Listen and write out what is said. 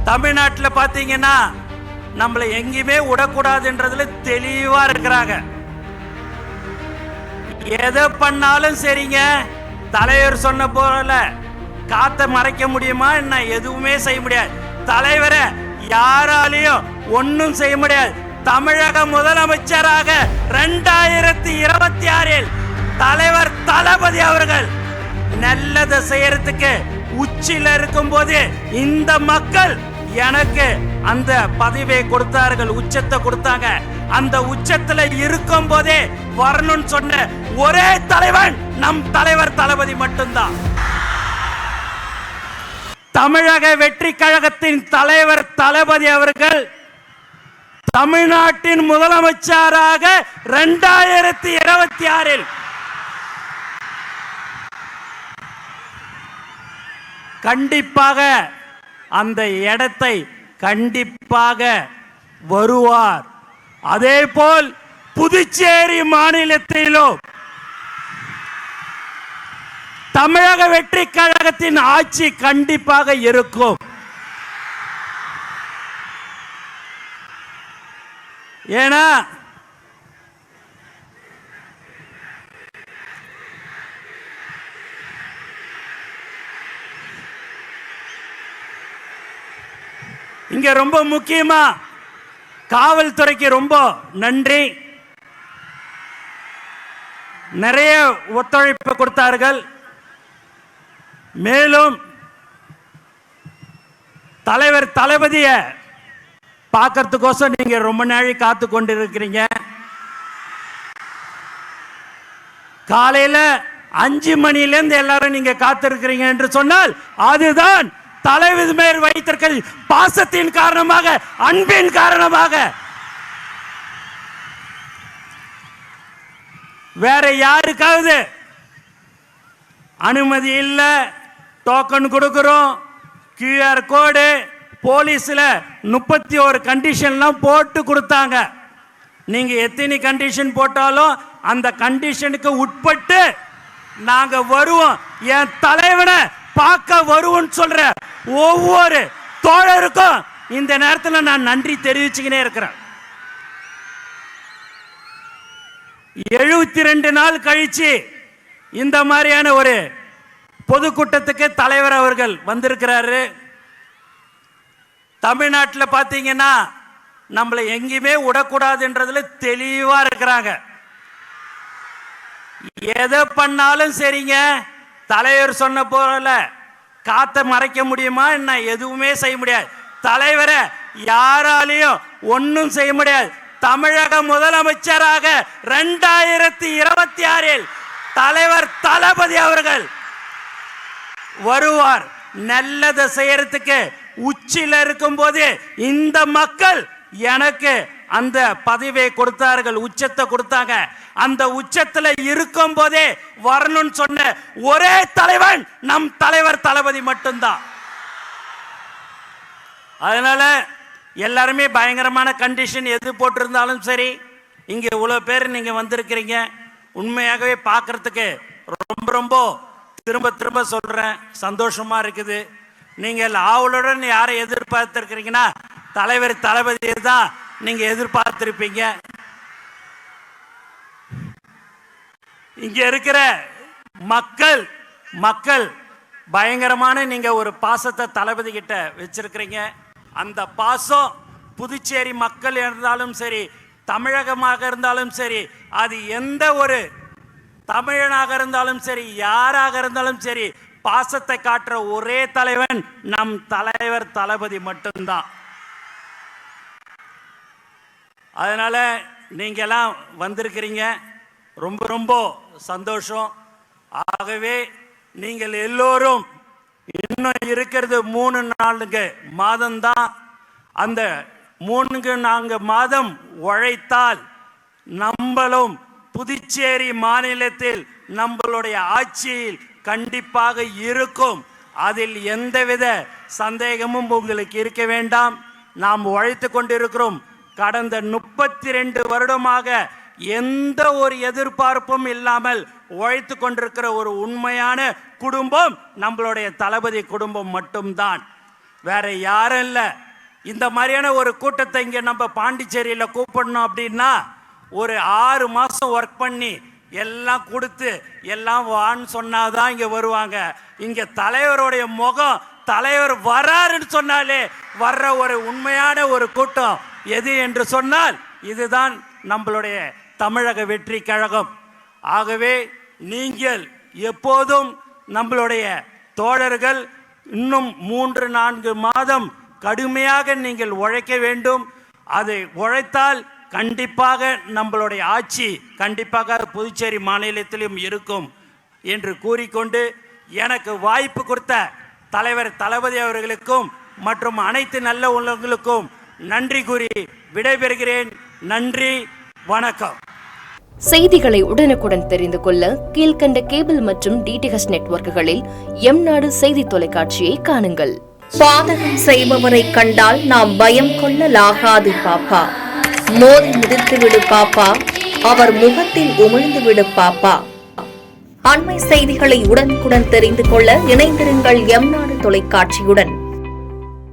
தமிழ்நாட்டில் பார்த்தீங்கன்னா நம்மளை எங்கேயுமே விடக்கூடாதுன்றதுல தெளிவா இருக்கிறாங்க. எதை பண்ணாலும் சரிங்க, தலைவர் சொன்ன போல காத்த மறைக்க முடியுமா என்ன? எதுவுமே செய்ய முடியாது. தலைவரை யாராலையும் ஒன்னும் செய்ய முடியாது. தமிழக முதலமைச்சராக 2026 தலைவர் தளபதி அவர்கள் நல்லதை செய்யறதுக்கு உச்சில இருக்கும் போது இந்த மக்கள் எனக்கு அந்த பதவியை கொடுத்தார்கள், உச்சத்தை கொடுத்தாங்க. அந்த உச்சத்துல இருக்கும் போதே வரணும்னு சொன்ன ஒரே தலைவன் நம் தலைவர் தளபதி மட்டும்தான். தமிழக வெற்றி கழகத்தின் தலைவர் தளபதி அவர்கள் தமிழ்நாட்டின் முதலமைச்சராக 2026 கண்டிப்பாக அந்த இடத்தை கண்டிப்பாக வருவார். அதே போல் புதுச்சேரி மாநிலத்திலும் தமிழக வெற்றி கழகத்தின் ஆட்சி கண்டிப்பாக இருக்கும். ஏன்னா இங்க ரொம்ப முக்கியமா காவல்துறைக்கு ரொம்ப நன்றி. நிறைய ஒத்துழைப்பு கொடுத்தார்கள். மேலும் தலைவர் தளபதிய பார்க்கறதுக்கோசம் நீங்க ரொம்ப நாளை காத்து கொண்டிருக்கிறீங்க. காலையில 5 மணியிலிருந்து எல்லாரும் நீங்க காத்திருக்கிறீங்க என்று சொன்னால் அதுதான் தலைவர் மேல் வைத்திருக்கிற பாசத்தின் காரணமாக, அன்பின் காரணமாக. வேற யாருக்காவது அனுமதி இல்ல, டோக்கன் கொடுக்கிறோம், QR கோடு, போலீஸ்ல 31 கண்டிஷன்லாம் போட்டு கொடுத்தாங்க. நீங்க எத்தனை கண்டிஷன் போட்டாலும் அந்த கண்டிஷனுக்கு உட்பட்டு நாங்க வருவோம். என் தலைவனை பார்க்க வருவோம் சொல்ற ஒவ்வொரு தோழருக்கும் இந்த நேரத்தில் நான் நன்றி தெரிவிச்சுக்கினே இருக்கிறேன். 72 நாள் கழிச்சு இந்த மாதிரியான ஒரு பொதுக்கூட்டத்துக்கு தலைவர் அவர்கள் வந்திருக்கிறாரு. தமிழ்நாட்டில் பார்த்தீங்கன்னா நம்மளை எங்கேயுமே விடக்கூடாதுன்றதுல தெளிவா இருக்கிறாங்க. எதை பண்ணாலும் சரிங்க, தலைவர் சொன்ன போல காத்த மறைக்க முடியுமா என்ன? எதுவுமே செய்ய முடியாது. தலைவரை யாராலையும் ஒன்னும் செய்ய முடியாது. தமிழக முதலமைச்சராக 2026 தலைவர் தளபதி அவர்கள் வருவார். நல்லதை செய்யறதுக்கு உச்சில இருக்கும் போது இந்த மக்கள் எனக்கு அந்த பதவியை கொடுத்தார்கள், உச்சத்தை கொடுத்தாங்க. அந்த உச்சத்துல இருக்கும் போதே வரணும்னு சொன்ன ஒரே தலைவன் நம் தலைவர் தளபதி மட்டும்தான். அதனால எல்லாருமே பயங்கரமான கண்டிஷன் எது போட்டிருந்தாலும் சரி, இங்க இவ்வளவு பேர் நீங்க வந்திருக்கிறீங்க. உண்மையாகவே பார்க்கறதுக்கு ரொம்ப ரொம்ப திரும்ப திரும்ப சொல்றேன், சந்தோஷமா இருக்குது. நீங்கள் ஆவலுடன் யாரை எதிர்பார்த்திருக்கிறீங்கன்னா தலைவர் தளபதியை தான் நீங்க எதிர்பார்த்திருப்பீங்க. இங்க இருக்கிற மக்கள் பயங்கரமான நீங்க ஒரு பாசத்தை தளபதி கிட்ட வச்சிருக்கிறீங்க. அந்த பாசம் புதுச்சேரி மக்கள் இருந்தாலும் சரி, தமிழகமாக இருந்தாலும் சரி, அது எந்த ஒரு தமிழனாக இருந்தாலும் சரி, யாராக இருந்தாலும் சரி, பாசத்தை காட்டுற ஒரே தலைவன் நம் தலைவர் தளபதி மட்டும்தான். அதனால நீங்க எல்லாம் வந்திருக்கிறீங்க, ரொம்ப ரொம்ப சந்தோஷம். ஆகவே நீங்கள் எல்லோரும் இன்னும் இருக்கிறது 3 நாளுங்க மாதம்தான். அந்த 3 மாதம் உழைத்தால் நம்மளும் புதுச்சேரி மாநிலத்தில் நம்மளுடைய ஆட்சியில் கண்டிப்பாக இருக்கும். அதில் எந்தவித சந்தேகமும் உங்களுக்கு இருக்க வேண்டாம். நாம் உழைத்து கொண்டிருக்கிறோம். கடந்த 32 வருடமாக எந்த ஒரு எதிர்பார்ப்பும் இல்லாமல் உழைத்து கொண்டிருக்கிற ஒரு உண்மையான குடும்பம் நம்மளுடைய தளபதி குடும்பம் மட்டும்தான். வேற யாரும் இல்லை. இந்த மாதிரியான ஒரு கூட்டத்தை இங்கே நம்ம பாண்டிச்சேரியில் கூப்பிடணும் அப்படின்னா ஒரு 6 மாதம் ஒர்க் பண்ணி எல்லாம் கொடுத்து எல்லாம் வான்னு சொன்னாதான் இங்கே வருவாங்க. இங்கே தலைவருடைய முகம், தலைவர் வராருன்னு சொன்னாலே வர்ற ஒரு உண்மையான ஒரு கூட்டம் எது என்று சொன்னால் இதுதான் நம்மளுடைய தமிழக வெற்றி கழகம். ஆகவே நீங்கள் எப்போதும் நம்மளுடைய தோழர்கள் இன்னும் 3-4 மாதம் கடுமையாக நீங்கள் உழைக்க வேண்டும். அதை உழைத்தால் கண்டிப்பாக நம்மளுடைய ஆட்சி கண்டிப்பாக புதுச்சேரி மாநிலத்திலும் இருக்கும் என்று கூறிக்கொண்டு எனக்கு வாய்ப்பு கொடுத்த தலைவர் தளபதி அவர்களுக்கும் மற்றும் அனைத்து நல்ல உள்ளவங்களுக்கும் நன்றி கூறி விடைபெறுகிறேன். நன்றி, வணக்கம். செய்திகளை உடனுக்குடன் தெரிந்து கொள்ள கீழ்கண்ட கேபிள் மற்றும் டிடிஹெச் நெட்வொர்க்குகளில் எம்நாடு செய்தி தொலைக்காட்சியை காணுங்கள். பாதகம் செய்பவரை கண்டால் நாம் பயம் கொள்ளலாகாது பாப்பா. மோதி மிதித்து விடு பாப்பா, அவர் முகத்தில் உமிழ்ந்து விடு பாப்பா. அண்மை செய்திகளை உடனுக்குடன் தெரிந்து கொள்ள இணைந்திருங்கள் எம்நாடு தொலைக்காட்சியுடன்.